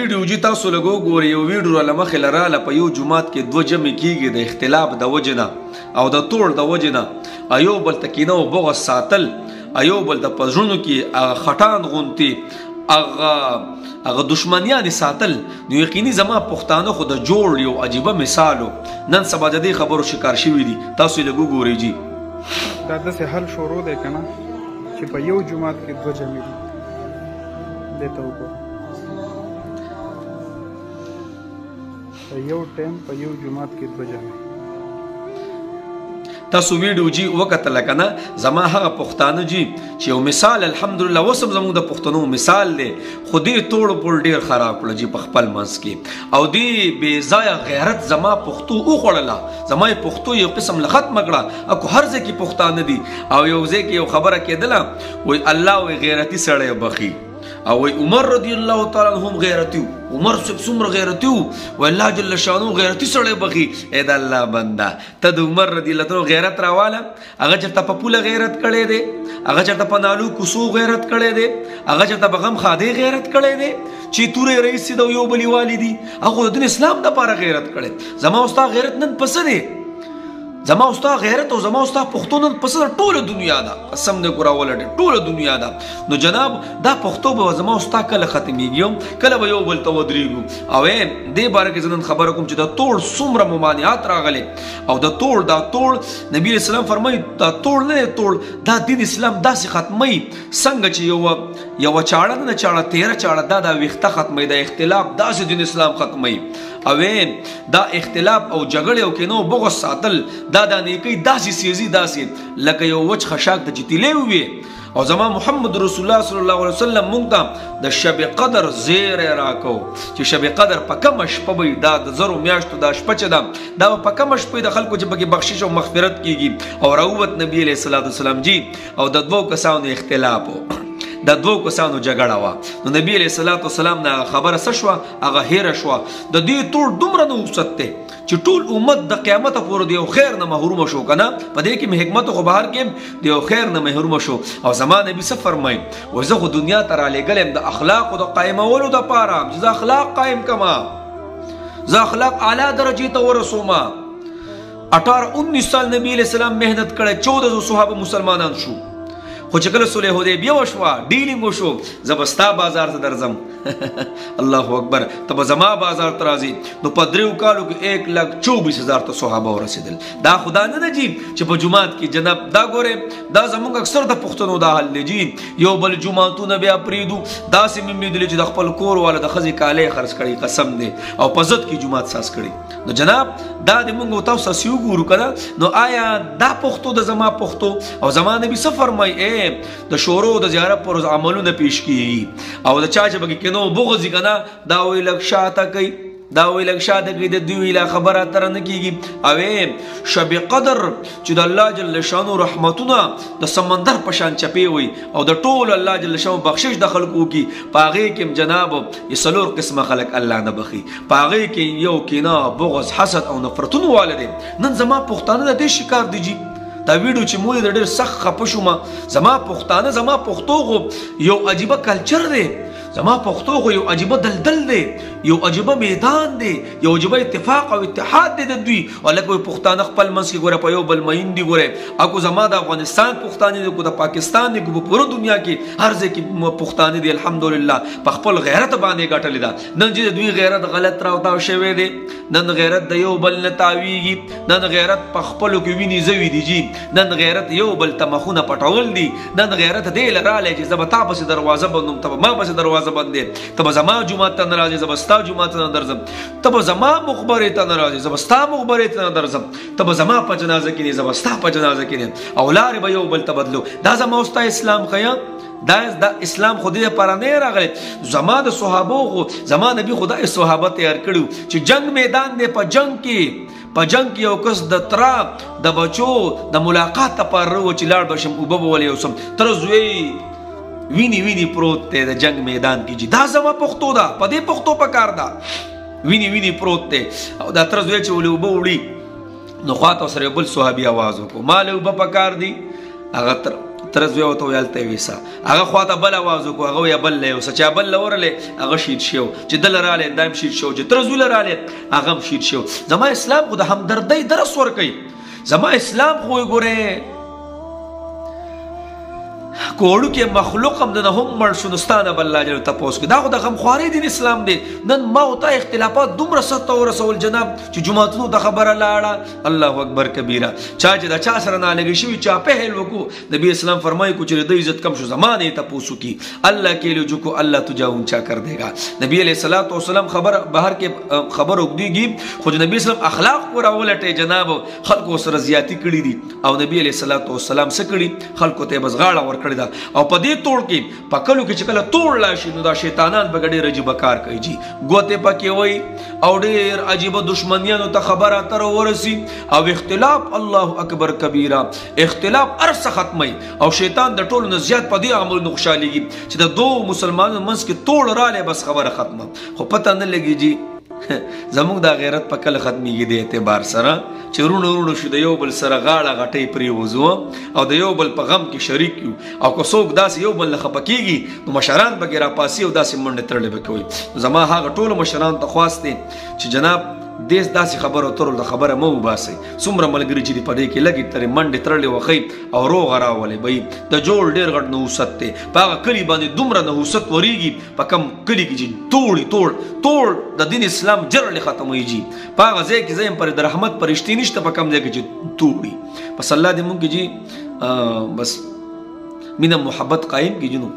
ویډیو جی تاسو لګو ګوري یو ویډیو علامه خلراله په یو جمعات کې دوه جمع کیږي د اختلاف د وجنه او د توړ د وجنه ایو بل تکینه او بغض ساتل ایو بل د پزړونو کې خټان غونتی هغه دشمنیان ساتل نو یقیني زما پښتانه خو د جوړ یو عجیبه مثالو نن سبا د دې خبرو شکار شوی دي تاسو لګو ګوري جی دا داسې حل شروع دی کنه چې په یو جمعات کې دوه جمع دي دته وګورئ په یو ټیم په یو جمعات کې دوه جمع تاسو ویډیو جی وکتل کنه زما هغه پښتانه جی چې یو مثال الحمدلله وسم زموږ د پښتنو مثال دی خو دې توړ پول ډیر خراب کړ جی په خپل منځ کې او دې بې ځای غیرت زما پښتو او خړله زما پښتو یو قسم لخت مګړه اكو هر ځکه پښتانه دي او یو ځکه یو خبره کېدله وای الله وی غیرتی سړی بخي او عمر رضی الله تعالی عنہ غیرتی عمر څومره غیرتی او الله جل شانو غیرتی سره بخي اې د الله بندا ته د عمر رضی الله تعالی غیرت راواله هغه چې ته په پوله غیرت کړي دي هغه چې ته په نالو کوسو غیرت کړي دي هغه چې ته په غم خاده غیرت کړي دي چې تورې رئیس د یو بلی والدي هغه د اسلام د لپاره غیرت کړي زما استاد غیرت نن پسه دي زما استاد غیرت او زما استاد پښتون پسه ټوله دنیا دا قسم دې ګورا ولټ ټوله دنیا دا نو جناب دا پښتو به زما استاد کله ختميږي کله به یو بل تو درېګو او دې باره کې زنن خبره کوم چې دا توړ څومره ممانعات راغلي او دا توړ نبی اسلام فرمایي دا توړ نه توړ دا دین اسلام داسې ختمي څنګه چې یو چاړه نه چاړه 13 چاړه دا وخته ختمي دا اختلاف داسې دین اسلام ختمي او دا اختلاف او جګړه او کینو بغض ساتل دا د نیکی داسې سیزي داسې لکه یو وچ خشاک ته چتیلې وي او زما محمد رسول الله صلی الله علیه وسلم مونږ ته د شب قدر زیر راکو چې شب قدر په کوم شپه وي دا د زرو میاشتو دا شپه چې دا په کوم شپه د خلکو چې بګي بخشش او مغفرت کیږي او راوت نبی علیہ الصلوۃ والسلام جی او د دوه کسانو اختلاف د دوه کسانو جګړه وا نو نبی علیہ الصلوۃ والسلام نه خبره سشوا هغه هیر شوا د دې ټول دومره نو وسته چې ټول امت د قیامت پورې دی خیر نه محروم شو کنه په دې کې حکمت خو بهر کې دی خیر نه محروم شو او زمانه نبی څه فرمای و زه خو دنیا ته را لګلم د اخلاق او د قائمولو د پاره چې اخلاق قائم کما زه اخلاق اعلی درجه ته ورسوما 18-19 سال نبی علیہ السلام مهنت کړه 1400 صحابه مسلمانان شو خو چې کله صلح حدیبیه وشوه ډیلینګ وشو زبستا بازار ته درځم الله اکبر تب زما بازار ته راځي نو په دریو کالو کې 1,24,000 ته صحابه ورسېدل دا خدا نه دی چې په جمعات کې جناب دا ګوره دا زموږ اکثر د پښتنو دا حل دی یو بل جمعاتونه بیا پریدو دا سیمې مې دي چې د خپل کور والا د خزي کاله خرڅ کړي قسم دی او په عزت کې جمعات ساس کړي نو جناب دا د موږ تاسو سيو ګورو کړه نو آیا دا پښتو د زما پښتو او زما نبی څه فرمایي د شورو د زیارت پر عملونه پیش کیږي او د چا چې بګی کینو بغض کنا دا وی لک شاته کوي دا وی لک شاته کوي د دوی له خبره تر نه کیږي او شب قدر چې د الله جل شانو رحمتونه د سمندر په شان چپی وي او د ټول الله جل شانو بخشش د خلقو کی پاغه کې جناب یسلور قسمه خلق الله نه بخي پاغه کې یو کینا بغض حسد او نفرتونه والده نن زما پښتانه د دې شکار دي دا ویډیو چې مو د ډېر سخت خپه شوم زما پښتانه زما پښتو یو عجیبه کلچر دی زما پښتو یو عجیبه دلدل دی یو عجیبه میدان دی یو عجیبه اتفاق او اتحاد دی د دوی ولکه پښتانه خپل منځ کې ګوره په یو بل مین دی ګوره اكو زما د افغانستان پښتانه دی کو د پاکستان دی کو په پوره دنیا کې هر ځای کې پښتانه دی الحمدلله په خپل غیرت باندې ګټل دا نن چې دوی غیرت غلط راوتاو شوی دی نن غیرت د یو بل نه تاویږي نن غیرت په خپل کې ویني زوی دی جی نن غیرت یو بل تمخونه پټول دي نن غیرت دی لراله چې زبتا پس دروازه بندم ته ما پس دروازه بندې تب زما جمعه ته ناراضي زبستا جمعه ته درځم تب زما مخبره ته ناراضي زبستا مخبره ته درځم تب زما په جنازه کې زبستا په جنازه کې او لار به یو بل تبدلو دا زما اوستا اسلام خیا دا اسلام خودی پر نه راغلی زما د صحابه زما نبی خدای صحابه تیار کړو چې جنگ میدان دی په جنگ کې یو کس د ترا د بچو د ملاقات لپاره و چې لاړ بشم او بابا ولې اوسم تر زوی ویني پروت ته د جنگ میدان کې دا زما پښتو دا په دې پښتو پکار دا ویني پروت ته او دا تر زوی چې ولې وبو وړي نو خاطر سره بل صحابي आवाज وکړو مال وب پکار دی هغه ترز ویو تو یالته ویسا هغه خواته بل आवाज کو هغه یا بل له سچا بل ورله هغه شید شو چې دل رااله دایم شید شو چې ترز ول رااله هغه شید شو زما اسلام خو د همدردی درس ور کوي زما اسلام خو ګوره کوړو کې مخلوق هم نه هم مړ شونستانه بل الله جل تاسو دا خو د غم خواري دین اسلام دی نن ما او ته اختلافات دومره ست او رسول جناب چې جمعهتونو د خبره لاړه الله اکبر کبیره چا چې د چا سره نه لګی شوی چا په هل وکړو نبی اسلام فرمایي کو چې د عزت کم شو زمانه ته پوسو کی الله کې لجو کو الله تجا اونچا کر دیگا نبی علیہ الصلوۃ والسلام خبر بهر کې خبر وګدیږي خو نبی اسلام اخلاق پورا ولټه جناب خلکو سره زیاتی کړی دي او نبی علیہ الصلوۃ والسلام سره کړی خلکو ته بس غاړه ور کړی او په دې توړ کې په کلو کې چې کله توړ لاشي نو دا شیطانان به ګډې رجب کار کوي جی ګوته پکې وای او ډېر عجیب دشمنیانو ته خبره تر ورسی او اختلاف الله اکبر کبیره اختلاف ارس ختمي او شیطان د ټولو نه زیات په دې عمل نخښاليږي چې د دوه مسلمانانو منځ کې توړ رااله بس خبره ختمه خو پته نه لګي جی زموږ د غیرت په کله ختميږي د اعتبار سره چې رونو شو د یو بل سره غاړه غټي پری وزو او د یو بل په غم کې شریک یو او که څوک داسې یو بل خپکیږي نو مشران بګرا پاسي او داسې منډه ترلې بکوي زما هغه ټول مشران ته خواسته چې جناب دیس داسې خبره ترول د خبره مو باسي څومره ملګری چې په دې کې لګي ترې منډه ترلې وخی او روغ راولې بې د جوړ ډیر غټ نوست ته پاغه کلی باندې دومره نوست وریږي په کم کلی کې چې توړ د دین اسلام جرل ختمويږي پاغه ځای کې زم پر د رحمت پرشتي نشته په کم ځای کې چې توړي پس الله دې مونږ کې جی بس مینا محبت قائم کی جنو